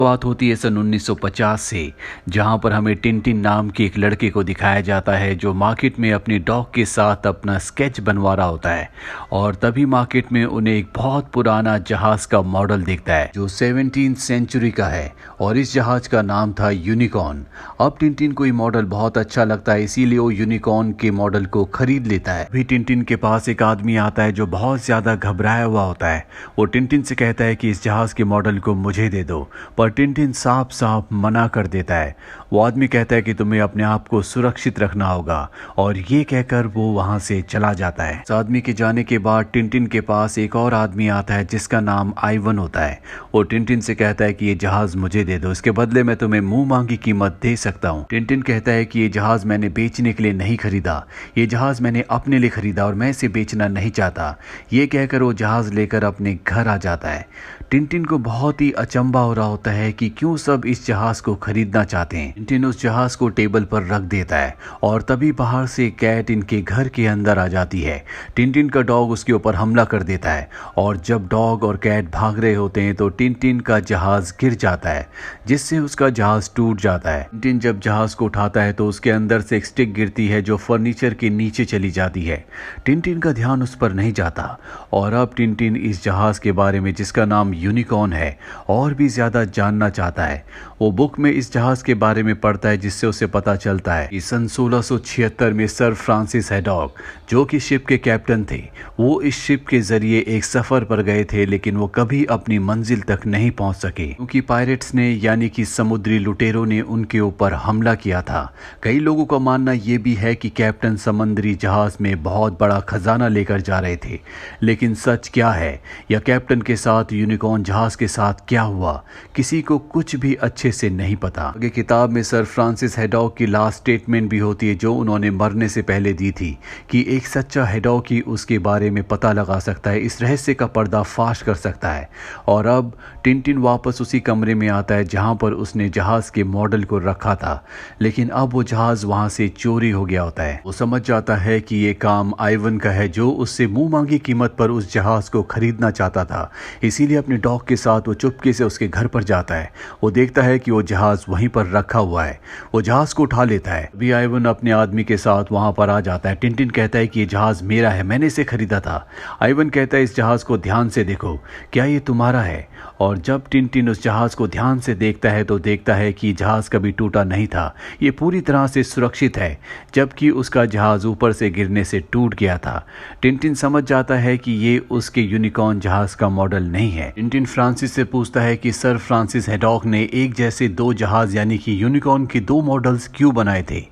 बात होती है सन 1950 से, जहां पर हमें टिनटिन नाम के एक लड़के को दिखाया जाता है जो मार्केट में अपनी डॉग के साथ अपना स्केच बनवा रहा होता है। और तभी मार्केट में उन्हें एक बहुत पुराना जहाज का मॉडल दिखता है जो 17वीं सेंचुरी का है, और इस जहाज का नाम था यूनिकॉर्न। अब टिनटिन को ये मॉडल बहुत अच्छा लगता है, इसीलिए वो यूनिकॉर्न के मॉडल को खरीद लेता है। अभी टिनटिन के पास एक आदमी आता है जो बहुत ज्यादा घबराया हुआ होता है। वो टिनटिन से कहता है कि इस जहाज के मॉडल को मुझे दे दो, पर टिनटिन साफ साफ मना कर देता है। वो आदमी कहता है कि तुम्हें अपने आप को सुरक्षित रखना होगा, और ये कहकर वो वहां से चला जाता है। उस आदमी के जाने के बाद टिनटिन के पास एक और आदमी आता है जिसका नाम आइवन होता है। वो टिनटिन से कहता है कि ये जहाज मुझे दे दो, इसके बदले में तुम्हें मुंह मांगी कीमत दे सकता हूँ। टिनटिन कहता है कि ये जहाज मैंने बेचने के लिए नहीं खरीदा, ये जहाज मैंने अपने लिए खरीदा और मैं इसे बेचना नहीं चाहता। ये कहकर वो जहाज लेकर अपने घर आ जाता है। टिनटिन को बहुत ही अचंभा हो रहा होता है कि क्यों सब इस जहाज को खरीदना चाहते हैं। टिनटिन उस जहाज को टेबल पर रख देता है, और तभी बाहर से कैट इनके घर के अंदर आ जाती है। टिनटिन का डॉग उसके ऊपर हमला कर देता है, और जब डॉग और कैट भाग रहे होते हैं तो टिनटिन का जहाज गिर जाता है, जिससे उसका जहाज टूट जाता है। टिनटिन जब जहाज को उठाता है तो उसके अंदर से एक स्टिक गिरती है जो फर्नीचर के नीचे चली जाती है। टिनटिन का ध्यान उस पर नहीं जाता, और अब टिनटिन इस जहाज के बारे में, जिसका नाम यूनिकॉर्न है, और भी ज्यादा जानना चाहता है। वो बुक में इस जहाज के बारे में पढ़ता है, जिससे उसे पता चलता है कि सन 1676 में सर फ्रांसिस हैडॉक, जो कि शिप के कैप्टन थे, वो इस शिप के जरिए एक सफर पर गए थे, लेकिन वो कभी अपनी मंजिल तक नहीं पहुंच सके क्योंकि पायरेट्स ने, यानी कि समुद्री लुटेरों ने उनके ऊपर हमला किया था। कई लोगों का मानना यह भी है कि कैप्टन समुद्री जहाज में बहुत बड़ा खजाना लेकर जा रहे थे, लेकिन सच क्या है, या कैप्टन के साथ यूनिकॉर्न जहाज के साथ क्या हुआ, किसी को कुछ भी अच्छे से नहीं पता। आगे किताब में सर फ्रांसिस हैडॉक की लास्ट स्टेटमेंट भी होती है जो उन्होंने मरने से पहले दी थी, कि एक सच्चा हैडॉक ही उसके बारे में पता लगा सकता है, इस रहस्य का पर्दाफाश कर सकता है। और अब टिनटिन वापस उसी कमरे में आता है जहां पर उसने जहाज के मॉडल को रखा था, लेकिन अब वो जहाज वहां से चोरी हो गया होता है। वो समझ जाता है कि ये काम आइवन का है, जो उससे मुंह मांगी कीमत पर उस जहाज को खरीदना चाहता था। इसीलिए अपने डॉग के साथ वो चुपके से उसके घर पर जाता है। वो देखता है कि वो जहाज वहीं पर रखा हुआ है। वो जहाज को उठा लेता है। अभी आइवन अपने आदमी के साथ वहां पर आ जाता है। टिनटिन कहता है कि ये जहाज मेरा है, मैंने इसे खरीदा था। आइवन कहता है इस जहाज को ध्यान से देखो, क्या ये तुम्हारा है? और जब टिनटिन उस जहाज को ध्यान से देखता है तो देखता है कि जहाज कभी टूटा नहीं था, ये पूरी तरह से सुरक्षित है, जबकि उसका जहाज ऊपर से गिरने से टूट गया था। टिनटिन समझ जाता है कि ये उसके यूनिकॉर्न जहाज का मॉडल नहीं है। टिनटिन फ्रांसिस से पूछता है कि सर फ्रांसिस हैडॉक ने एक जैसे दो जहाज, यानी कि यूनिकॉर्न के दो मॉडल्स क्यों बनाए थे?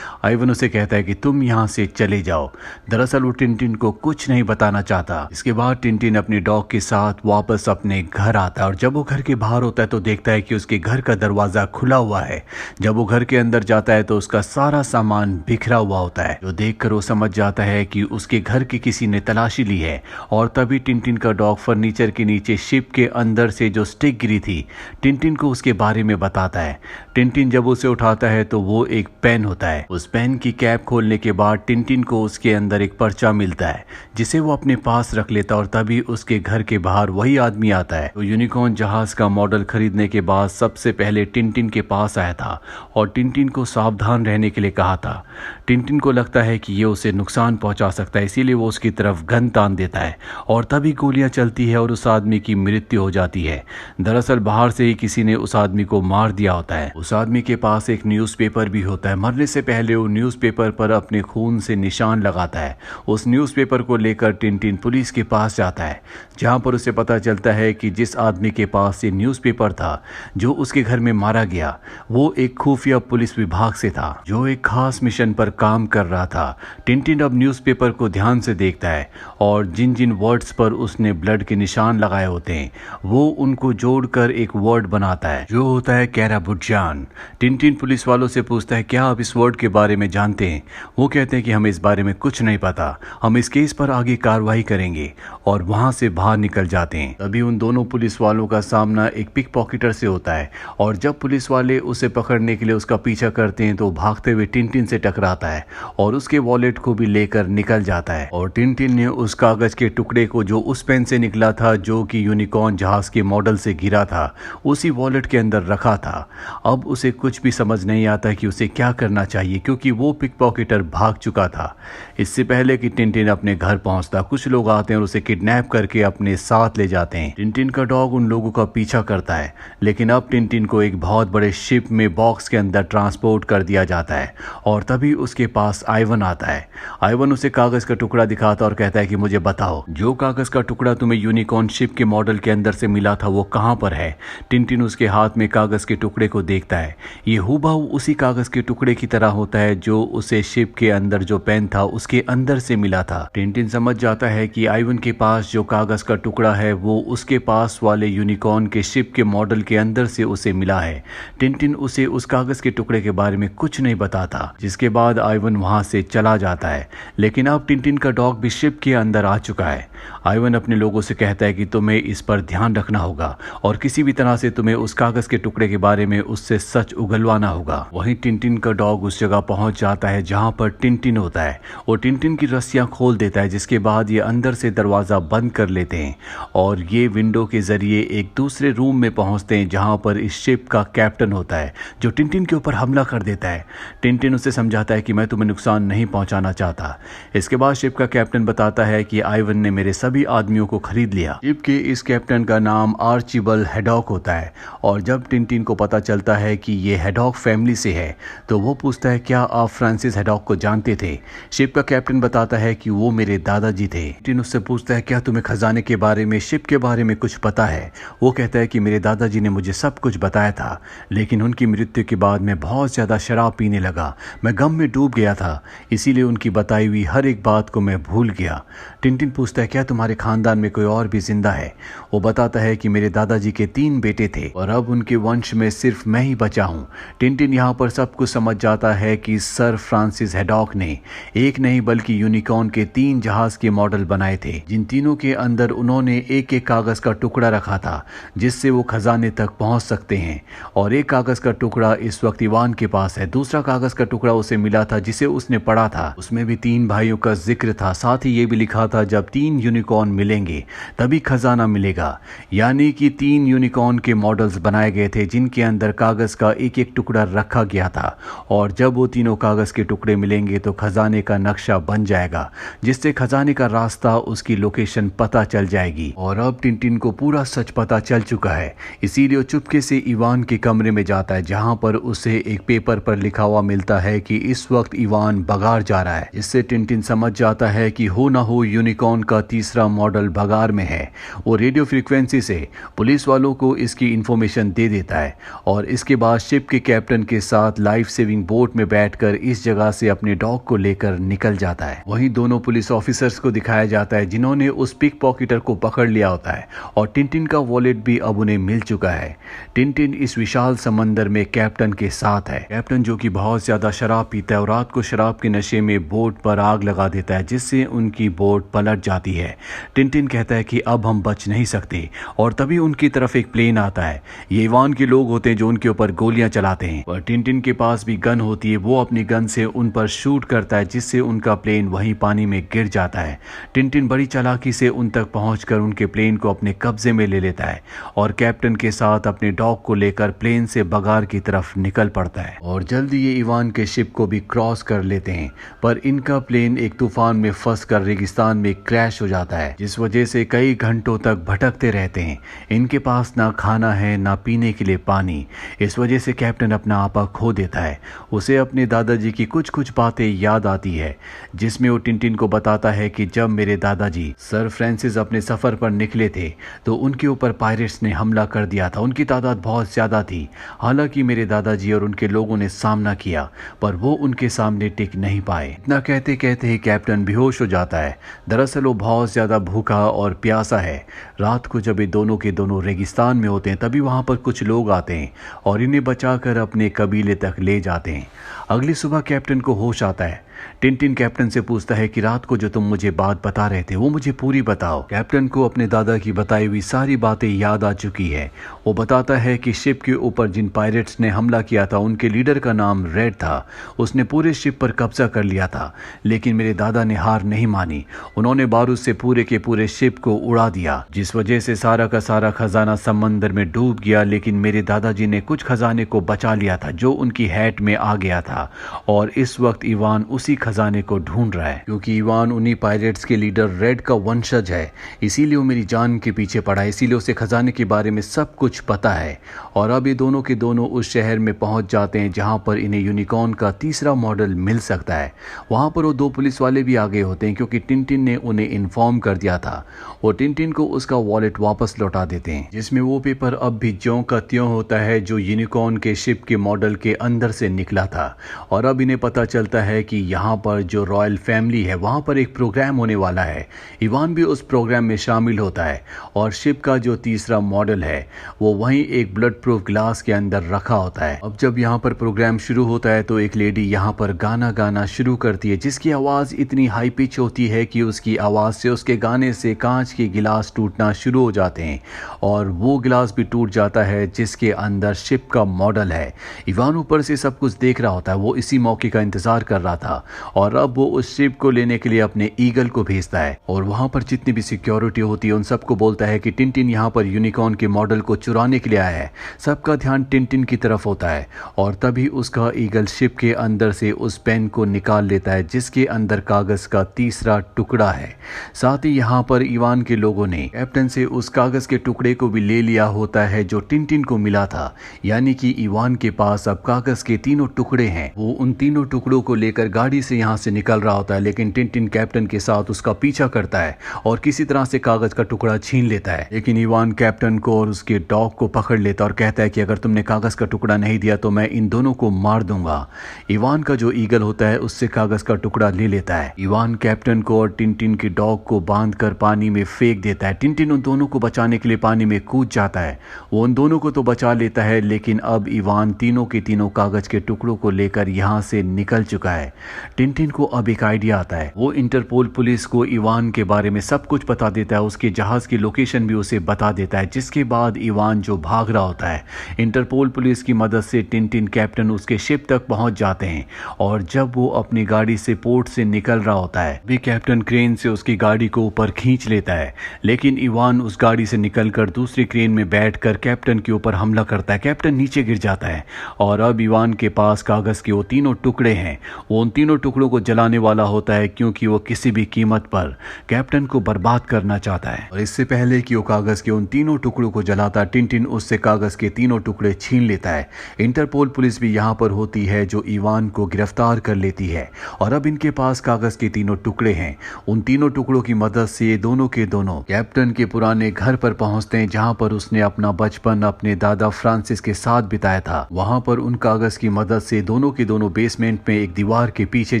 आइवन उसे कहता है कि तुम यहाँ से चले जाओ। दरअसल वो टिनटिन को कुछ नहीं बताना चाहता। इसके बाद टिनटिन अपने डॉग के साथ वापस अपने घर आता है, और जब वो घर के बाहर होता है तो देखता है कि उसके घर का दरवाजा खुला हुआ है। जब वो घर के अंदर जाता है तो उसका सारा सामान बिखरा हुआ होता है, जो देखकर वो समझ जाता है कि उसके घर की किसी ने तलाशी ली है। और तभी टिनटिन का डॉग फर्नीचर के नीचे शिप के अंदर से जो स्टिक गिरी थी, टिनटिन को उसके बारे में बताता है। टिनटिन जब उसे उठाता है तो वो एक पेन होता है। उस पेन की कैप खोलने के बाद टिनटिन को उसके अंदर एक पर्चा मिलता है, जिसे वो अपने पास रख लेता, और तभी उसके घर के बाहर वही आदमी आता है तो यूनिकॉर्न जहाज का मॉडल खरीदने के बाद सबसे पहले टिनटिन के पास आया था और टिनटिन को सावधान रहने के लिए कहा था। टिनटिन को लगता है कि ये उसे नुकसान पहुंचा सकता है, इसीलिए वो उसकी तरफ गन तान देता है, और तभी गोलियां चलती है और उस आदमी की मृत्यु हो जाती है। दरअसल बाहर से ही किसी ने उस आदमी को मार दिया होता है। उस आदमी के पास एक न्यूज़पेपर भी होता है। मरने से पहले वो न्यूज़पेपर पर अपने खून से निशान लगाता है। उस न्यूज़पेपर को लेकर टिनटिन पुलिस के पास जाता है, जहां पर उसे पता चलता है कि जिस आदमी के पास ये न्यूज़पेपर था, जो उसके घर में मारा गया, वो एक खुफिया पुलिस विभाग से था, जो एक खास मिशन पर काम कर रहा था। टिनटिन अब न्यूज़पेपर को ध्यान से देखता है, और जिन जिन वर्ड्स पर उसने ब्लड के निशान लगाए होते हैं, वो उनको जोड़कर एक वर्ड बनाता है, जो होता है कैराबुजान। टिनटिन पुलिस वालों से पूछता है, क्या आप इस वर्ड के बारे में जानते हैं? वो कहते हैं कि हमें इस बारे में कुछ नहीं पता, हम इस केस पर आगे कार्रवाई करेंगे, और वहां से बाहर निकल जाते हैं। तभी उन दोनों पुलिस वालों का सामना एक पिक पॉकेटर से होता है, और जब पुलिस वाले उसे पकड़ने के लिए उसका पीछा करते हैं तो भागते हुए टिनटिन से टकराता है और उसके वॉलेट को भी लेकर निकल जाता है। और टिनटिन ने उस कागज के टुकड़े को, जो उस पेन से निकला था, जो कि यूनिकॉर्न यूनिकॉर्न जहाज के मॉडल से गिरा था उसी वॉलेट के अंदर रखा था। अब उसे कुछ भी समझ नहीं आता कि उसे क्या करना चाहिए, क्योंकि वो पिक पॉकेटर भाग चुका था। इससे पहले कि टिनटिन अपने घर पहुंचता, कुछ लोग आते हैं और उसे किडनैप करके अपने साथ ले जाते हैं। टिनटिन का डॉग उन लोगों का पीछा करता है, लेकिन अब टिनटिन को एक बहुत बड़े शिप में बॉक्स के अंदर ट्रांसपोर्ट कर दिया जाता है और तभी उसके पास आइवन आता है। आइवन उसे कागज का टुकड़ा दिखाता और कहता है कि मुझे बताओ, जो कागज का टुकड़ा तुम्हें यूनिकॉर्न शिप के मॉडल के अंदर से मिला था वो कहां पर है। टिनटिन उसके हाथ में कागज के टुकड़े को देखता है। ये हूबहू उसी कागज के टुकड़े की तरह होता है जो उसे शिप के अंदर जो पेन था उसके अंदर से मिला था। टिनटिन समझ जाता है कि आइवन के पास जो कागज का टुकड़ा है वो उसके पास वाले यूनिकॉर्न के शिप के मॉडल के अंदर से उसे मिला है। टिनटिन उसे उस कागज के टुकड़े के बारे में कुछ नहीं बताता, जिसके बाद आइवन वहां से चला जाता है। लेकिन अब टिनटिन का डॉग भी शिप के अंदर आ चुका है। आइवन अपने लोगों से कहता है कि तुम्हें इस पर ध्यान रखना होगा और किसी भी तरह से तुम्हें उस कागज के टुकड़े के बारे में उससे सच उगलवाना होगा। वहीं टिनटिन का डॉग उस जगह पहुंच जाता है जहां पर टिनटिन होता है और टिनटिन की रस्सियां खोल देता है, जिसके बाद ये अंदर से दरवाजा बंद कर लेते हैं और ये विंडो के जरिए एक दूसरे रूम में पहुंचते हैं जहां पर इस शिप का कैप्टन होता है जो टिनटिन के ऊपर हमला कर देता है। टिनटिन उसे समझाता है कि मैं तुम्हें नुकसान नहीं पहुंचाना चाहता। इसके बाद शिप का कैप्टन बताता है कि आइवन ने मेरे सभी आदमियों को खरीद लिया। शिप के इस कैप्टन का नाम आर्चिबल्ड हैडॉक होता है और जब टिनटिन को पता चलता है कि ये हैडॉक फैमिली से है तो वो पूछता है क्या आप फ्रांसिस हैडॉक को जानते थे। शिप का कैप्टन बताता है कि वो मेरे दादाजी थे। टिनटिन उससे पूछता है क्या तुम्हें खजाने के बारे में, शिप के बारे में कुछ पता है। वो कहता है कि मेरे दादाजी ने मुझे सब कुछ बताया था, लेकिन उनकी मृत्यु के बाद मैं बहुत ज्यादा शराब पीने लगा। मैं गम में डूब गया था, इसीलिए उनकी बताई हुई हर एक बात को मैं भूल गया। टिनटिन पूछता है क्या तुम्हारे खानदान में कोई और भी जिंदा है। वो बताता है कि मेरे दादाजी के 3 बेटे थे और अब उनके वंश में सिर्फ मैं ही बचा हूँ। टिनटिन यहाँ पर सब कुछ समझ जाता है कि सर फ्रांसिस हैडॉक ने एक नहीं बल्कि यूनिकॉर्न के 3 जहाज के मॉडल बनाए थे, जिन तीनों के अंदर उन्होंने एक एक कागज का टुकड़ा रखा था जिससे वो खजाने तक पहुंच सकते हैं। और एक कागज का टुकड़ा इस वक्त इवान के पास है, दूसरा कागज का टुकड़ा उसे मिला था जिसे उसने पढ़ा था। उसमें भी 3 भाइयों का जिक्र था, साथ ही ये भी लिखा था जब 3 यूनिकॉर्न मिलेंगे तभी खजाना मिलेगा। यानी कि 3 यूनिकॉर्न के मॉडल्स बनाए गए थे जिनके अंदर कागज का एक एक टुकड़ा रखा गया था और जब वो तीनों कागज के टुकड़े मिलेंगे तो खजाने का नक्शा बन जाएगा, जिससे खजाने का रास्ता, उसकी लोकेशन पता चल जाएगी। और अब टिनटिन को पूरा सच पता चल चुका है, इसीलिए वो चुपके से इवान के कमरे में जाता है जहां पर उसे एक पेपर पर लिखा हुआ मिलता है कि इस वक्त इवान बगार जा रहा है। इससे टिनटिन समझ जाता है कि हो ना हो यूनिकॉर्न का तीसरा मॉडल बगार में है। वो रेडियो फ्रीक्वेंसी से पुलिस वालों को इसकी इंफॉर्मेशन दे देता है और इसके बाद शिप के कैप्टन के साथ लाइफ सेविंग बोट में बैठकर इस जगह से अपने डॉग को लेकर निकल जाता है। वहीं दोनों पुलिस ऑफिसर्स को दिखाया जाता है जिन्होंने उस पिक पॉकेटर को पकड़ लिया होता है और टिनटिन का वॉलेट भी अब उन्हें मिल चुका है। टिनटिन इस विशाल समंदर में कैप्टन के साथ है। कैप्टन जो कि बहुत ज्यादा शराब पीता है और रात को शराब के नशे में बोट पर आग लगा देता है जिससे उनकी बोट पलट जाती है। टिनटिन कहता है कि अब हम बच नहीं सकते और तभी उनकी तरफ एक प्लेन आता है। ये इवान के लोग होते हैं जो उनके ऊपर गोलियां चलाते हैं, पर टिनटिन के पास भी गन होती है। वो अपनी गन से उन पर शूट करता है जिससे उनका प्लेन वहीं पानी में गिर जाता है। टिनटिन बड़ी चालाकी से उन तक पहुंचकर उनके प्लेन को अपने कब्जे में ले लेता है और कैप्टन के साथ अपने डॉग को लेकर प्लेन से बगार की तरफ निकल पड़ता है और जल्दी ये इवान के शिप को भी क्रॉस कर लेते हैं। पर इनका प्लेन एक तूफान में फंसकर रेगिस्तान में क्रैश हो जाता है, जिस वजह से कई घंटों तक भटकते रहते हैं। इनके पास ना खाना है ना पीने के लिए पानी। इस वजह से कैप्टन अपना आपा खो देता है। उसे अपने दादाजी की कुछ कुछ बातें याद आती है जिसमें वो टिनटिन को बताता है कि जब मेरे दादाजी सर फ्रांसिस अपने सफर पर निकले थे तो उनके ऊपर पायरेट्स ने हमला कर दिया था। उनकी तादाद बहुत ज्यादा थी। हालांकि मेरे दादाजी और उनके लोगों ने सामना किया पर वो उनके सामने टिक नहीं पाए। इतना कहते कहते ही कैप्टन बेहोश हो जाता है। दरअसल वो बहुत ज्यादा भूखा और प्यासा है। रात को जब ये दोनों के दोनों रेगिस्तान में होते हैं तभी वहां पर कुछ लोग आते हैं और इन्हें बचाकर अपने कबीले तक ले जाते हैं। अगली सुबह कैप्टन को होश आता है। टिंटिन कैप्टन से पूछता है कि रात को जो तुम मुझे बात बता रहे थे वो मुझे पूरी बताओ। कैप्टन को अपने दादा की बताई हुई सारी बातें याद आ चुकी है। वो बताता है कि शिप के ऊपर जिन पायरेट्स ने हमला किया था उनके लीडर का नाम रेड था। उसने पूरे शिप पर कब्जा कर लिया था, लेकिन मेरे दादा ने हार नहीं मानी। उन्होंने बारूद से पूरे के पूरे शिप को उड़ा दिया, जिस वजह से सारा का सारा खजाना समंदर में डूब गया। लेकिन मेरे दादाजी ने कुछ खजाने को बचा लिया था जो उनकी हैट में आ गया था, और इस वक्त इवान उसी खजाने को ढूंढ रहा है। क्योंकि इवान उन्हीं पायरेट्स के लीडर रेड का वंशज है, इसीलिए वो मेरी जान के पीछे पड़ा है, इसीलिए उसे खजाने के बारे में सब कुछ पता है। और अब ये दोनों के दोनों उस शहर में पहुंच जाते हैं जहां पर इन्हें यूनिकॉर्न का तीसरा मॉडल मिल सकता है। वहां पर वो 2 पुलिस वाले भी आ गए होते हैं, क्योंकि टिंटिन ने उन्हें इन्फॉर्म कर दिया था। वो टिंटिन को उसका वॉलेट वापस लौटा देते हैं, जिसमें वो पेपर अब भी ज्यों का त्यों होता है जो यूनिकॉर्न के शिप के मॉडल के अंदर से निकला था। और अब इन्हें पता चलता है कि यहाँ पर जो रॉयल फैमिली है वहाँ पर एक प्रोग्राम होने वाला है। इवान भी उस प्रोग्राम में शामिल होता है, और शिप का जो तीसरा मॉडल है वो वहीं एक ब्लड प्रूफ ग्लास के अंदर रखा होता है। अब जब यहाँ पर प्रोग्राम शुरू होता है तो एक लेडी यहाँ पर गाना गाना शुरू करती है, जिसकी आवाज़ इतनी हाई पिच होती है कि उसकी आवाज़ से, उसके गाने से कांच के गिलास टूटना शुरू हो जाते हैं, और वो गिलास भी टूट जाता है जिसके अंदर शिप का मॉडल है। इवान ऊपर से सब कुछ देख रहा होता है, वो इसी मौके का इंतजार कर रहा था, और अब वो उस शिप को लेने के लिए अपने ईगल को भेजता है। और वहां पर जितनी भी सिक्योरिटी होती है उन सबको बोलता है कि टिंटिन यहाँ पर यूनिकॉर्न के मॉडल को चुराने के लिए आया है। सबका ध्यान टिंटिन की तरफ होता है, और तभी उसका ईगल शिप के अंदर से उस पेन को निकाल लेता है जिसके अंदर कागज का तीसरा टुकड़ा है। साथ ही यहाँ पर इवान के लोगों ने कैप्टन से उस कागज के टुकड़े को भी ले लिया होता है जो टिंटिन को मिला था, यानी कि इवान के पास अब कागज के 3 टुकड़े हैं। वो उन 3 टुकड़ों को लेकर गाड़ी से यहाँ से निकल रहा होता है, लेकिन टिंटिन कैप्टन के साथ उसका पीछा करता है और किसी तरह से कागज का टुकड़ा छीन लेता है। लेकिन इवान कैप्टन को और उसके डॉग को पकड़ लेता और कहता है कि अगर तुमने कागज का टुकड़ा नहीं दिया तो मैं इन दोनों को मार दूंगा। इवान का जो ईगल होता है उससे कागज का टुकड़ा ले लेता है। इवान कैप्टन को और टिंटिन के डॉग को बांधकर पानी में फेंक देता है। टिंटिन उन दोनों को बचाने के लिए पानी में कूद जाता है। वो उन दोनों को तो बचा लेता है, लेकिन अब इवान तीनों के तीनों कागज के टुकड़ों को लेकर यहाँ से निकल चुका है। टिंटिन को अब एक आइडिया आता है। वो इंटरपोल पुलिस को इवान के बारे में सब कुछ बता देता है, उसके जहाज की लोकेशन भी उसे बता देता है, जिसके बाद इवान जो भाग रहा होता है, इंटरपोल पुलिस की मदद से टिंटिन कैप्टन उसके शिप तक पहुंच जाते हैं। और जब वो अपनी गाड़ी से पोर्ट से निकल रहा होता है भी कैप्टन क्रेन से उसकी गाड़ी को ऊपर खींच लेता है, लेकिन इवान उस गाड़ी से निकलकर दूसरी क्रेन में बैठकर कैप्टन के ऊपर हमला करता है। कैप्टन नीचे गिर जाता है, और अब इवान के पास कागज के वो 3 टुकड़े हैं। वो उन 3 टुकड़ों को जलाने वाला होता है, क्योंकि वो किसी भी कीमत पर कैप्टन को बर्बाद करना चाहता है। और इससे पहले कि वो कागज के उन 3 टुकड़ों को जलाता, टिंटिन उससे कागज के 3 टुकड़े छीन लेता है। इंटरपोल पुलिस भी यहाँ पर होती है जो इवान को गिरफ्तार कर लेती है, और अब इनके पास कागज के 3 टुकड़े हैं। उन 3 टुकड़ों की मदद से ये दोनों के दोनों कैप्टन के पुराने घर पर पहुंचते हैं, जहां पर उसने अपना बचपन अपने दादा फ्रांसिस के साथ बिताया था। वहां पर उन कागज की मदद से दोनों के दोनों बेसमेंट में एक दीवार के पीछे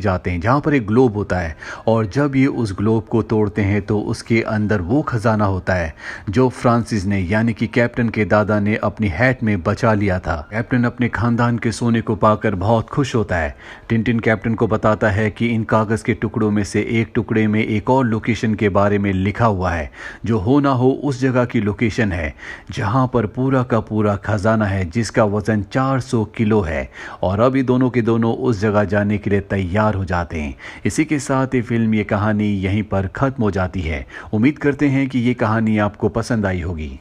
जाते हैं, जहां पर एक ग्लोब होता है, और जब ये उस ग्लोब को तोड़ते हैं तो उसके अंदर वो खजाना होता है जो फ्रांसिस ने, यानी कि कैप्टन के दादा ने, अपनी हैट में बचा लिया था। कैप्टन अपने खानदान के सोने को पाकर बहुत खुश होता है। टिंटिन कैप्टन को बताता है कि इन कागज के टुकड़ों में से एक टुकड़े में एक और लोकेशन के बारे में लिखा हुआ है, जो हो ना हो उस जगह की लोकेशन है जहां पर पूरा का पूरा खजाना है, जिसका वजन 400 किलो है। और अभी दोनों के दोनों उस जगह जाने के लिए तैयार हो जाते हैं। इसी के साथ ये फिल्म, ये कहानी यहीं पर खत्म हो जाती है। उम्मीद करते हैं कि ये कहानी आपको पसंद आई होगी।